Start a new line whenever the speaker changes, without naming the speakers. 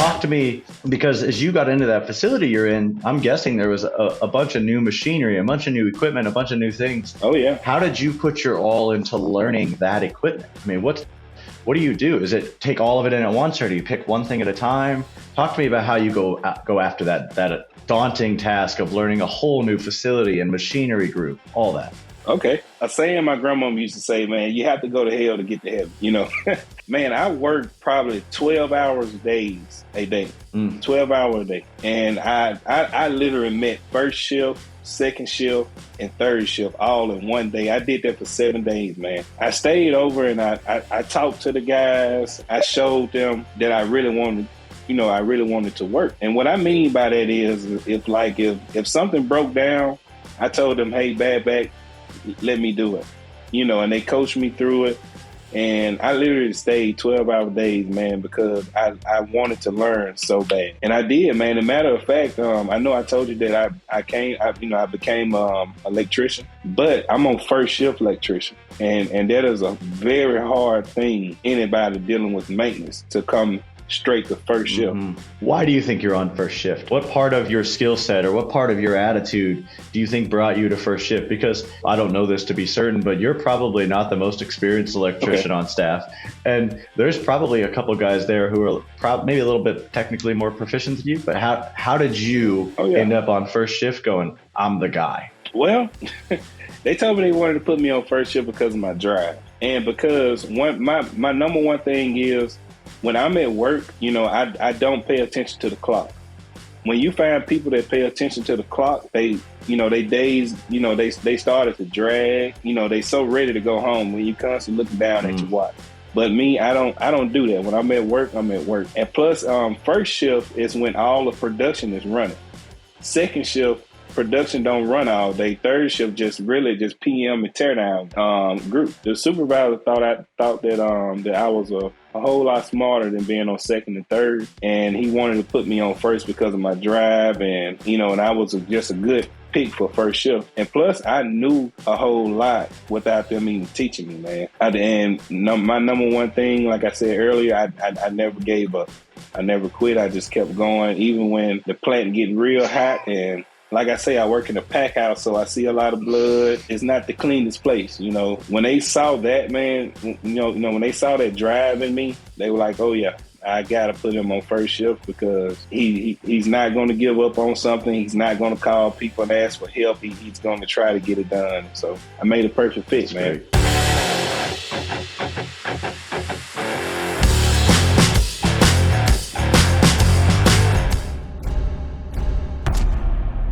talk to me, because as you got into that facility you're in, I'm guessing there was a bunch of new machinery, a bunch of new equipment, a bunch of new things.
Oh yeah.
How did you put your all into learning that equipment? I mean, what do you do? Is it take all of it in at once, or do you pick one thing at a time? Talk to me about how you go after that daunting task of learning a whole new facility and machinery group, all that.
Okay. A saying my grandmama used to say, man, you have to go to hell to get to heaven, you know. Man, I worked probably 12 hours a day, 12 hours a day. And I literally met first shift, second shift, and third shift all in one day. I did that for 7 days, man. I stayed over and I talked to the guys. I showed them that I really wanted to work. And what I mean by that is if something broke down, I told them, hey, bad back, let me do it, and they coached me through it. And I literally stayed 12-hour days, man, because I wanted to learn so bad. And I did, man. As a matter of fact, I know I told you that I became electrician, but I'm on first shift electrician. And that is a very hard thing, anybody dealing with maintenance, to come straight to first shift.
Why do you think you're on first shift? What part of your skill set or what part of your attitude do you think brought you to first shift? Because I don't know this to be certain, but you're probably not the most experienced electrician on staff. And there's probably a couple guys there who are maybe a little bit technically more proficient than you. But how did you end up on first shift going, I'm the guy?
Well, they told me they wanted to put me on first shift because of my drive. And because my number one thing is, when I'm at work, I don't pay attention to the clock. When you find people that pay attention to the clock, they days, they started to drag. They so ready to go home when you constantly looking down at your watch. But me, I don't do that. When I'm at work, I'm at work. And plus, first shift is when all the production is running. Second shift, production don't run all day. Third shift just PM and tear down group. The supervisor thought that I was a whole lot smarter than being on second and third, and he wanted to put me on first because of my drive, and and I was just a good pick for first shift. And plus, I knew a whole lot without them even teaching me, man. My number one thing, like I said earlier, I never gave up. I never quit. I just kept going, even when the plant getting real hot. And like I say, I work in a pack house, so I see a lot of blood. It's not the cleanest place, When they saw that, man, when they saw that drive in me, they were like, oh, yeah, I got to put him on first shift because he's not going to give up on something. He's not going to call people and ask for help. He's going to try to get it done. So I made a perfect fit, man. Great.